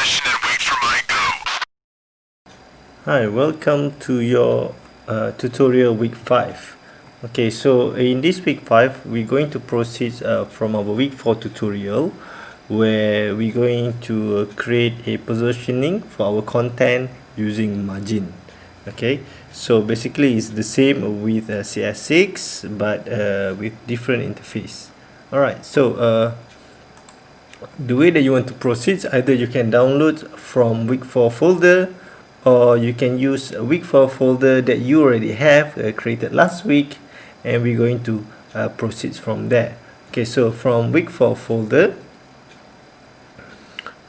position and wait for my go. Hi, welcome to your tutorial week 5. Okay, so in this week 5 we're going to proceed from our week 4 tutorial, where we're going to create a positioning for our content using margin. Okay, so basically it's the same with CS6 but with different interface. Alright, so the way that you want to proceed, either you can download from week 4 folder, or you can use a week 4 folder that you already have created last week, and we're going to proceed from there. Okay, so from week 4 folder,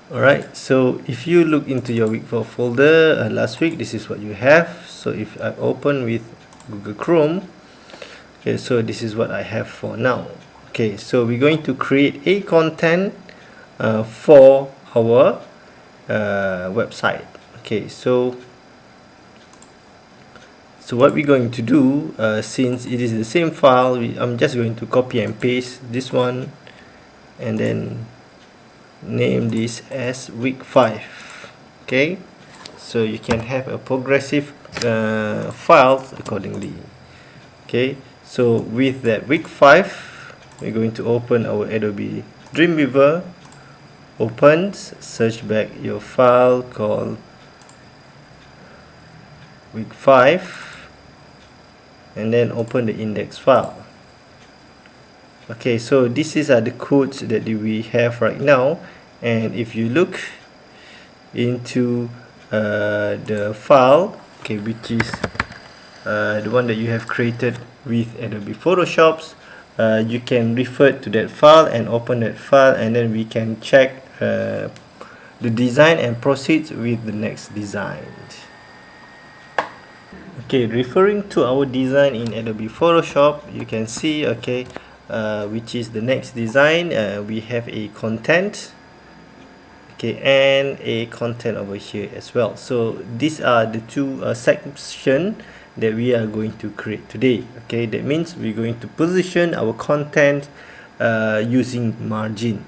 alright, so if you look into your week 4 folder last week, this is what you have. So if I open with Google Chrome, okay, so this is what I have for now. Okay, so we're going to create a content for our website. Okay, so what we're going to do, since it is the same file, I'm just going to copy and paste this one and then name this as week 5. Okay, so you can have a progressive files accordingly. Okay, so with that week 5, we're going to open our Adobe Dreamweaver, opens, search back your file called week 5, and then open the index file. Okay, so this is the codes that we have right now, and if you look into the file, okay, which is the one that you have created with Adobe Photoshop, you can refer to that file and open that file, and then we can check the design and proceed with the next design. Okay, referring to our design in Adobe Photoshop, you can see, okay, which is the next design. We have a content, okay, and a content over here as well. So these are the two sections that we are going to create today. Okay, that means we're going to position our content using margin.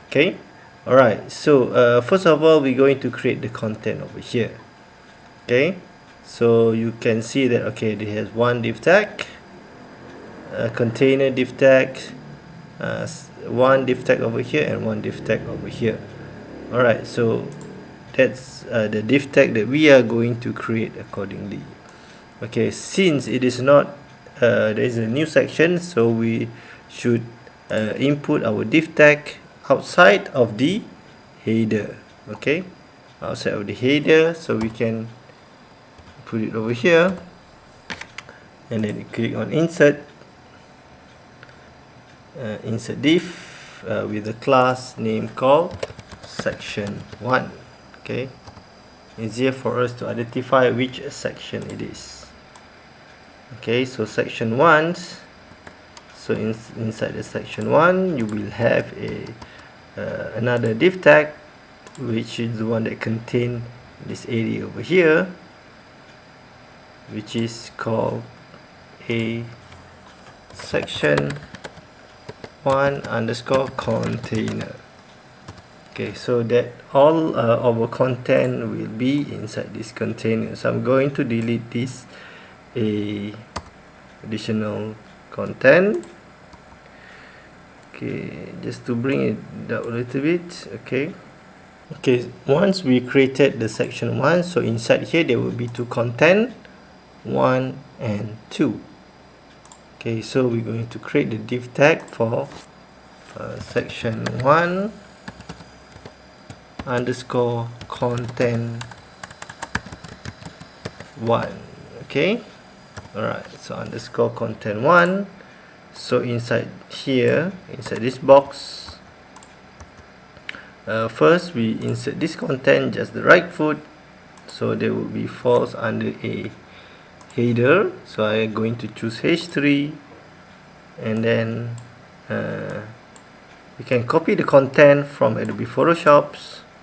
Okay, alright, so first of all, we're going to create the content over here. Okay, so you can see that, okay, it has one div tag, container div tag, one div tag over here, and one div tag over here. Alright, so that's the div tag that we are going to create accordingly. Okay, since it is not there is a new section, so we should input our div tag outside of the header. Okay, outside of the header, so we can put it over here, and then click on insert, insert div with a class name called section 1. Okay, easier for us to identify which section it is. Okay, so section 1, so inside the section 1 you will have a another div tag, which is the one that contain this area over here, which is called a section 1 underscore container. Okay, so that all our content will be inside this container. So I'm going to delete this additional content. Okay, just to bring it down a little bit. Okay, once we created the section 1, so inside here there will be two content, 1 and 2. Okay, so we're going to create the div tag for section 1 underscore content 1. Okay, alright, so underscore content 1. So inside here, inside this box, first we insert this content, just the right foot, so there will be false under a header. So I am going to choose H3, and then you can copy the content from Adobe Photoshop,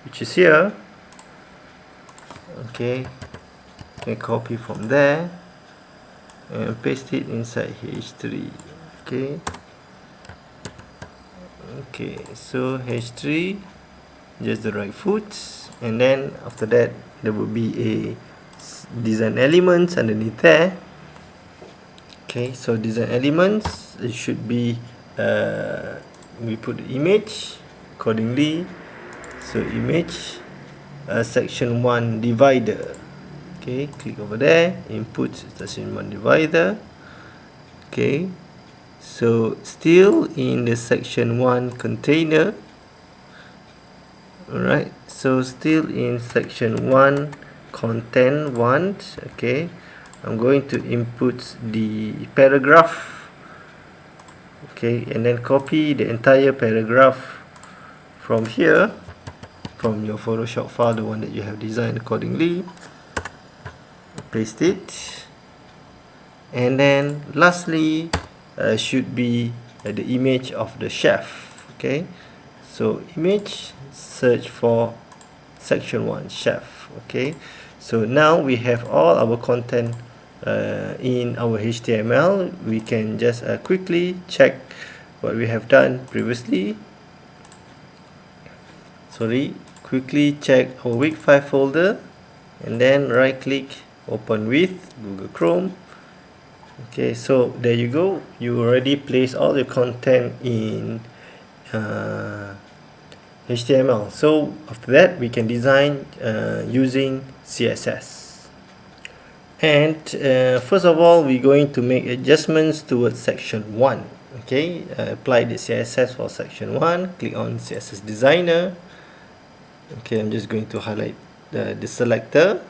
which is here. Okay, you can copy from there and paste it inside H3. Okay, so H3, just the right foot, and then after that there will be a design elements underneath there. Okay, so design elements, it should be we put the image accordingly. So image, section 1 divider. Okay, click over there, input section 1 divider. Okay, so still in the section 1 container. Alright, so still in section 1 content 1. Okay, I'm going to input the paragraph. Okay, and then copy the entire paragraph from here, from your Photoshop file, the one that you have designed accordingly. Paste it, and then lastly should be the image of the chef. Okay, so image, search for section 1 chef. Okay, so now we have all our content in our HTML. We can just quickly check what we have done previously. Quickly check our week 5 folder, and then right click, open with Google Chrome. Okay, so there you go, you already place all your content in HTML. So after that we can design using CSS. And first of all, we're going to make adjustments towards section 1. Okay, apply the CSS for section 1, click on CSS designer. Okay, I'm just going to highlight the selector.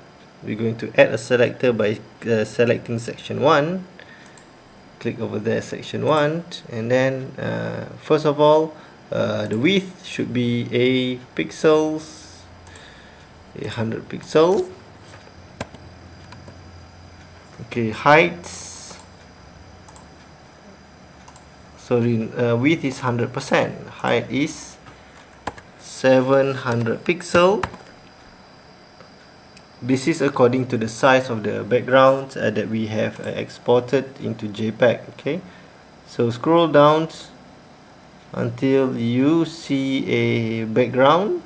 We're going to add a selector by selecting section 1. Click over there, section 1, and then first of all, the width should be a 100 pixel. Okay, height, width is 100%, height is 700 pixel. This is according to the size of the background that we have exported into JPEG. Okay, so scroll down until you see a background.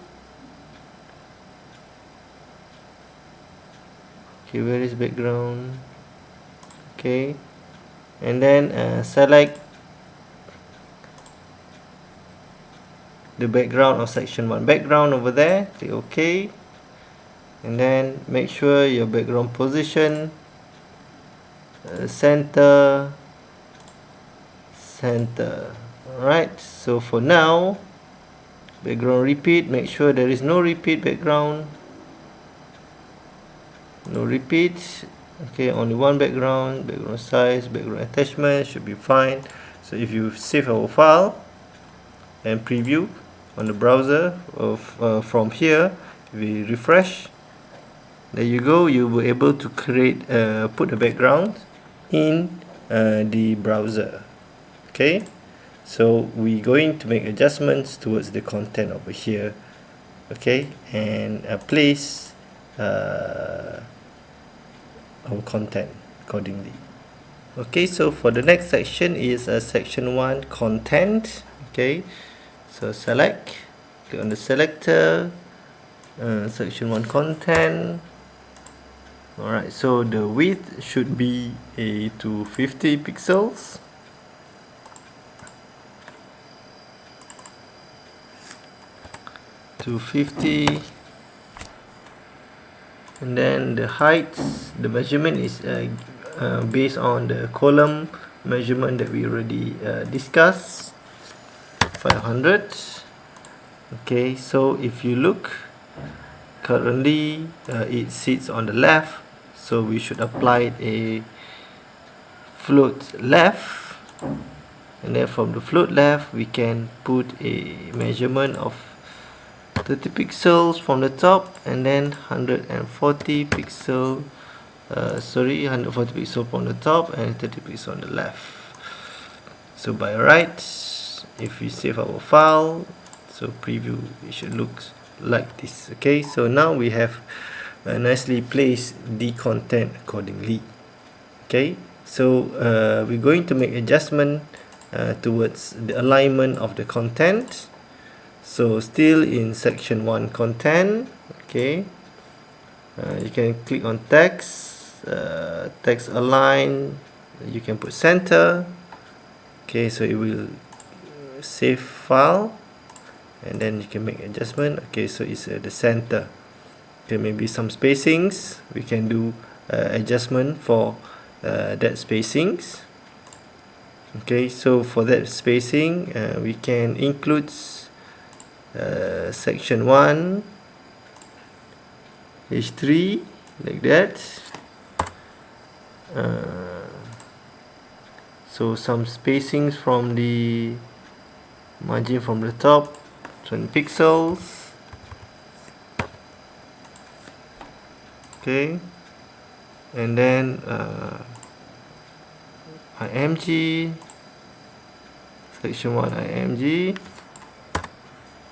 Okay, where is background? Okay, and then select the background of section 1 background over there, click OK, and then make sure your background position center. Alright, so for now, background repeat, make sure there is no repeat background, no repeats. Okay, only one background size, background attachment should be fine. So if you save our file and preview on the browser from here, we refresh, there you go, you will be able to create put the background in the browser. Okay, so we're going to make adjustments towards the content over here. Okay, and place our content accordingly. Okay, so for the next section is section 1 content. Okay, so select, click on the selector, section 1 content. Alright, so the width should be a 250 pixels. And then the height, the measurement is based on the column measurement that we already discussed, 500. Okay, so if you look, currently it sits on the left, so we should apply a float left, and then from the float left we can put a measurement of 30 pixels from the top, and then 140 pixel 140 pixel from the top and 30 pixel on the left. So by right, if we save our file, so preview, it should look like this. Okay, so now we have nicely placed the content accordingly. Okay, so we're going to make adjustment towards the alignment of the content. So still in section 1 content. Okay, you can click on text, text align, you can put center. Okay, so it will save file, and then you can make adjustment. Okay, so it's at the center. Okay, maybe some spacings, we can do adjustment for that spacings. Okay, so for that spacing, we can include section 1 H3 like that. So some spacings from the margin from the top, 20 pixels. Okay, and then IMG, section 1 IMG,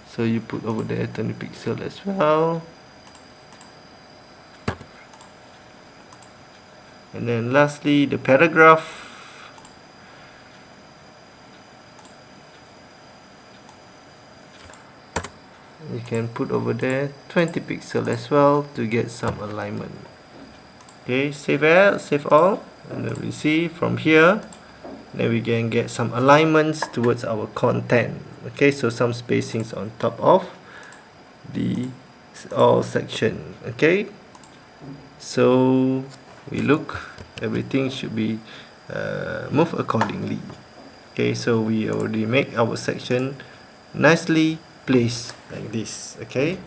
so you put over there 20 pixel as well. And then lastly, the paragraph, you can put over there 20 pixel as well to get some alignment. Okay, save as, save all, and then we see from here, then we can get some alignments towards our content. Okay, so some spacings on top of the all section. Okay, so we look, everything should be moved accordingly. Okay, so we already make our section nicely placed like this. Okay,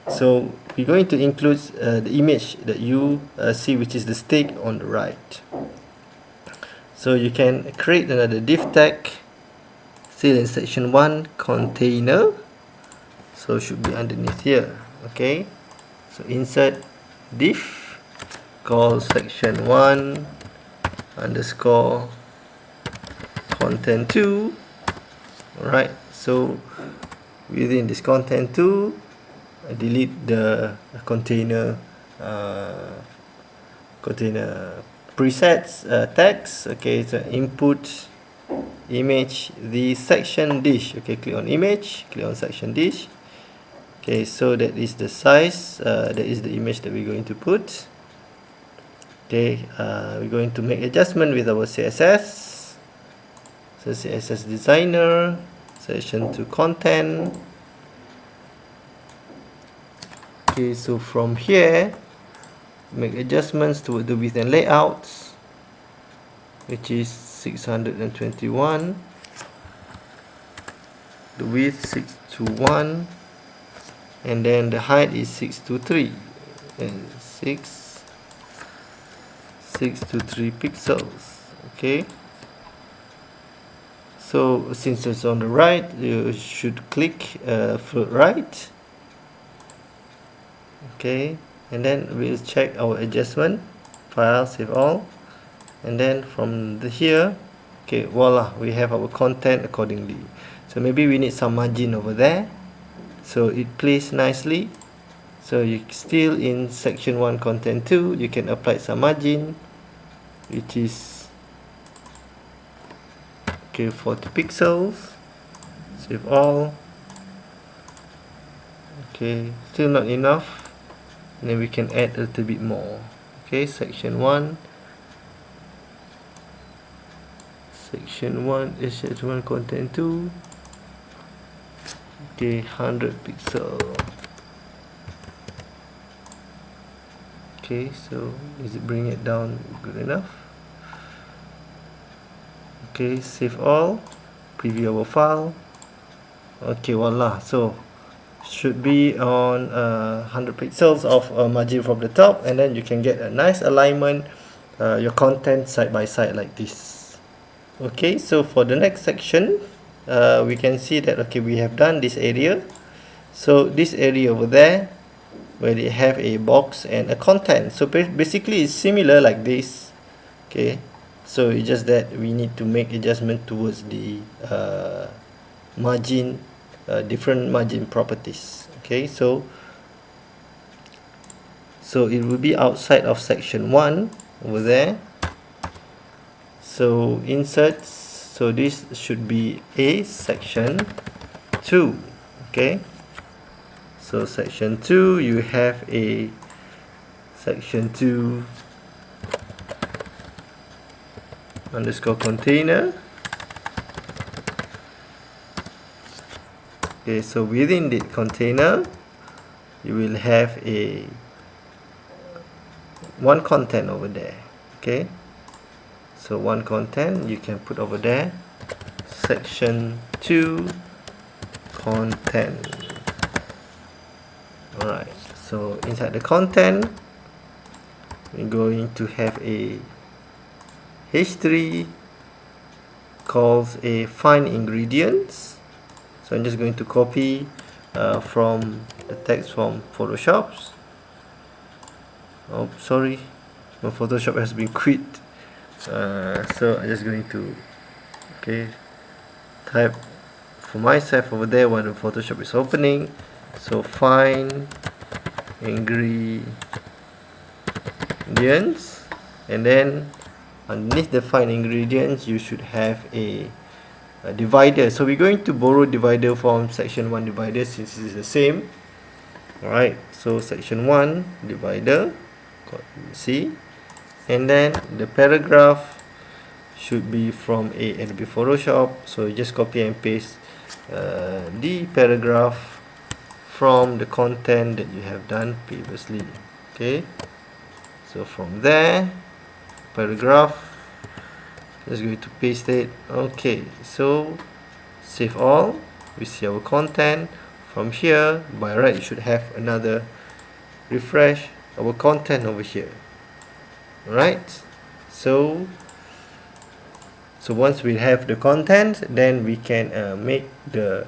so we're going to include the image that you see, which is the stick on the right. So you can create another div tag, still in section 1 container, so should be underneath here. Okay, so insert div, call section 1 underscore content 2. Alright, so within this content 2, delete the container presets tags. Okay, so input image, the section dish. Okay, click on image, click on section dish. Okay, so that is the size, that is the image that we're going to put. Okay, we're going to make adjustment with our CSS. So CSS designer, section to content. Okay, so from here, make adjustments to the width and layouts, which is 621, the width 621, and then the height is 623, and 623 pixels. Okay, so since it's on the right, you should click float right. Okay, and then we'll check our adjustment file, save all, and then from here, okay, voila, we have our content accordingly. So maybe we need some margin over there, so it plays nicely. So you still in section 1 content 2, you can apply some margin, which is okay, 40 pixels. Save all. Okay, still not enough, and then we can add a little bit more. Okay, section 1 is section 1 content 2. Okay, 100 pixel. Okay, so is it bring it down good enough? Okay, save all, preview our file. Okay, voila, so should be on 100 pixels of margin from the top, and then you can get a nice alignment, your content side by side like this. Okay, so for the next section, we can see that okay, we have done this area. So this area over there, where they have a box and a content, so basically it's similar like this. Okay, so it's just that we need to make adjustment towards the margin, different margin properties. Okay, so it will be outside of section 1 over there. So insert, so this should be a section 2. Okay, So section 2, you have a section 2 underscore container. Okay, so within the container you will have a one content over there. Okay, so one content you can put over there, section 2 content. Alright, so inside the content we're going to have a h3 calls a find ingredients. So I'm just going to copy from the text from Photoshop. Oh, sorry, my Photoshop has been quit. So I'm just going to type for myself over there while the Photoshop is opening. So find ingredients, and then underneath the find ingredients you should have a divider. So we're going to borrow divider from section 1 divider since it is the same. Alright, so section 1 divider, see, and then the paragraph should be from Adobe Photoshop. So you just copy and paste the paragraph from the content that you have done previously. Okay, so from there, paragraph, just going to paste it. Okay, so save all. We see our content. From here, by right, you should have another refresh our content over here. Alright, so once we have the content, then we can make the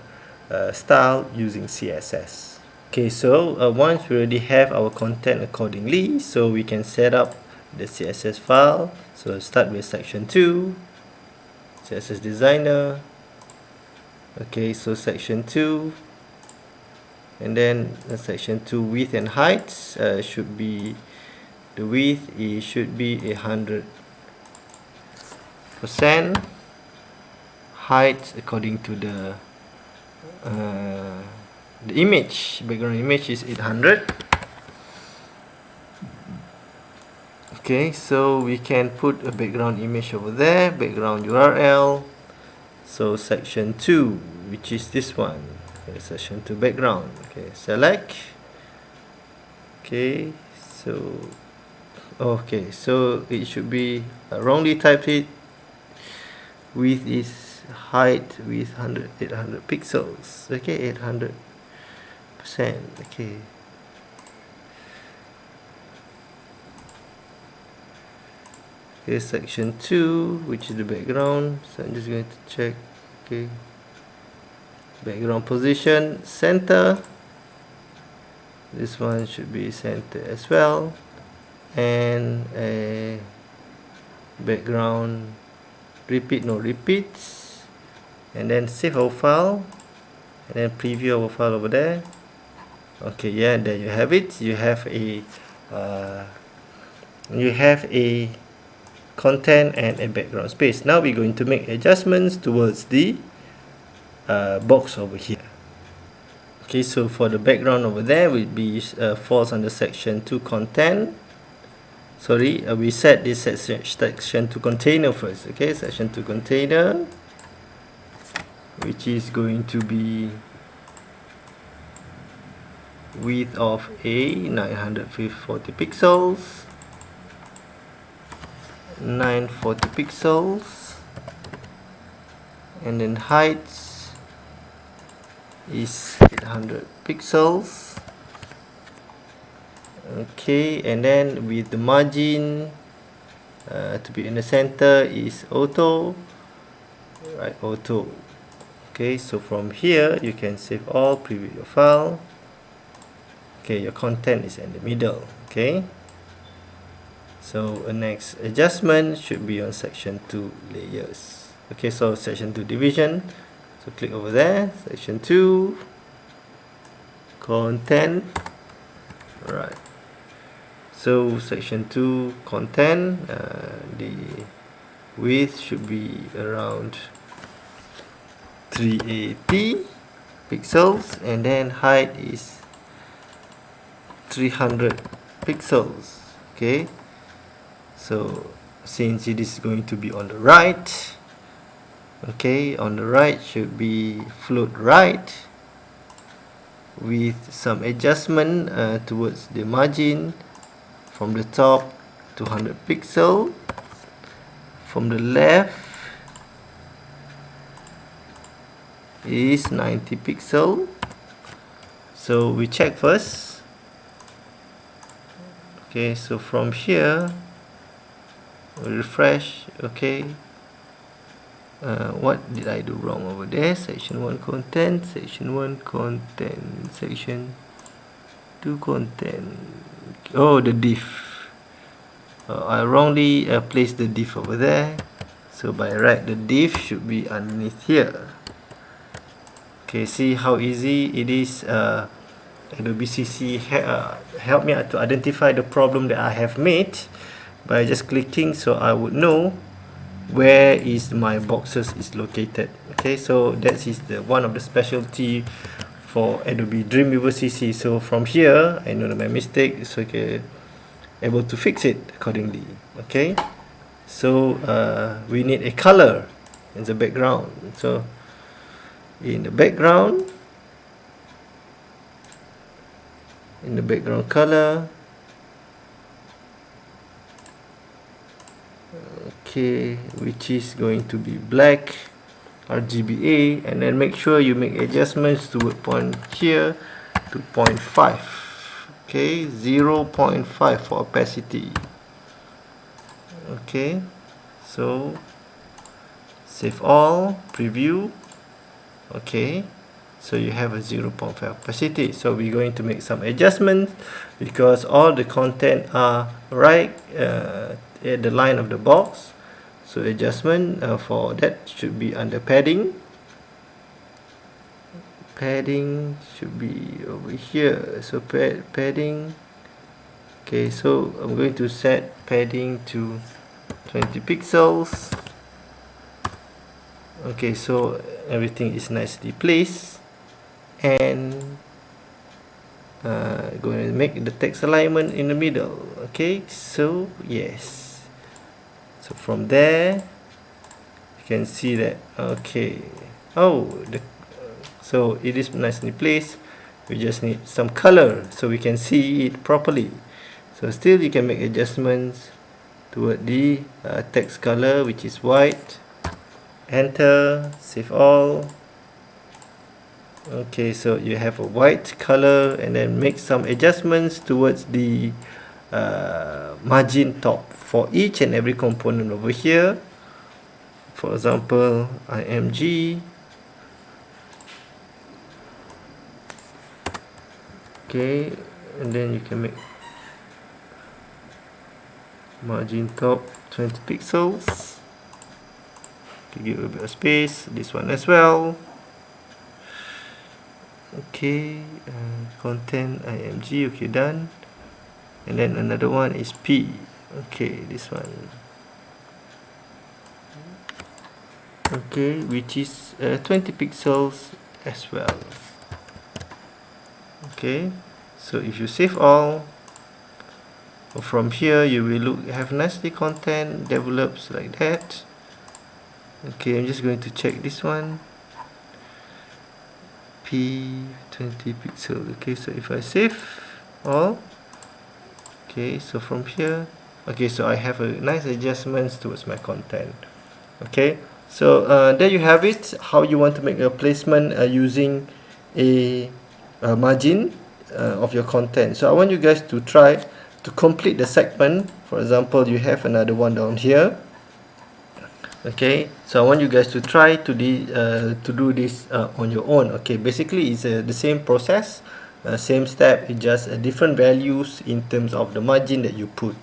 style using CSS. Okay, so once we already have our content accordingly, so we can set up the CSS file. So let's start with section 2, CSS designer. Okay, so section 2, and then section 2 width and height should be, the width should be 100%, height according to the image, background image is 800. Okay, so we can put a background image over there, background URL. So section 2, which is this one, okay, section 2 background. Okay, select. Okay, so it should be wrongly typed it. Width is height with 800 pixels. Okay, 800%. Okay. Okay, section 2, which is the background. So I'm just going to check. Okay, background position, center. This one should be center as well, and a background repeat, no repeats, and then save our file, and then preview our file over there. Okay, yeah, there you have it. You have a content and a background space. Now we're going to make adjustments towards the box over here. Okay, so for the background over there will be falls under section 2 content. Sorry, we set this section 2 container first. Okay, section 2 container, which is going to be width of 940 pixels, 940 pixels, and then height is 800 pixels. Okay, and then with the margin to be in the center is auto, right, auto. Okay, so from here you can save all, preview your file. Okay, your content is in the middle. Okay, so a next adjustment should be on section 2 layers. Okay, so section 2 division, so click over there, section 2 content. Alright, so section 2 content, the width should be around 380 pixels, and then height is 300 pixels. Okay, so since it is going to be on the right, okay, on the right should be float right with some adjustment towards the margin. From the top, 200 pixel. From the left is 90 pixel. So we check first. Okay, so from here we refresh. Okay, what did I do wrong over there? Section 1 content, section 1 content, section 2 content. Oh, the diff. I wrongly placed the diff over there. So by right, the diff should be underneath here. Okay, see how easy it is. Adobe CC help me to identify the problem that I have made by just clicking, so I would know where is my boxes is located. Okay, so that is the one of the specialty for Adobe Dreamweaver CC. So from here, I know my mistake, so okay, able to fix it accordingly. Okay, so we need a color in the background. So in the background color, okay, which is going to be black RGBA, and then make sure you make adjustments to point here to 0.5. okay, 0.5 for opacity. Okay, so save all, preview. Okay, so you have a 0.5 opacity. So we're going to make some adjustments because all the content are right at the line of the box. So adjustment for that should be under padding. Padding should be over here. So padding. Okay, so I'm going to set padding to 20 pixels. Okay, so everything is nicely placed, and going to make the text alignment in the middle. Okay, so yes, so from there you can see that. Okay, so it is nicely placed. We just need some color so we can see it properly. So still you can make adjustments toward the text color, which is white. Enter, save all. Okay, so you have a white color, and then make some adjustments towards the margin top for each and every component over here. For example, IMG. Okay, and then you can make margin top 20 pixels. Give a bit of space. This one as well. Okay, content IMG. Okay, done. And then another one is P. Okay, this one. Okay, which is 20 pixels as well. Okay, so if you save all, from here you will have nicely content develops like that. Okay, I'm just going to check this one. P 20 pixel. Okay, so if I save all, okay, so from here, okay, so I have a nice adjustments towards my content. Okay, so there you have it, how you want to make a placement using a margin of your content. So I want you guys to try to complete the segment. For example, you have another one down here. Okay, so I want you guys to try to do this on your own. Okay, basically it's the same process, same step, it's just different values in terms of the margin that you put.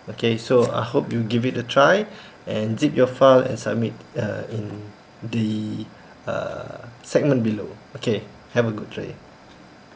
Okay, so I hope you give it a try and zip your file and submit in the segment below. Okay, have a good try.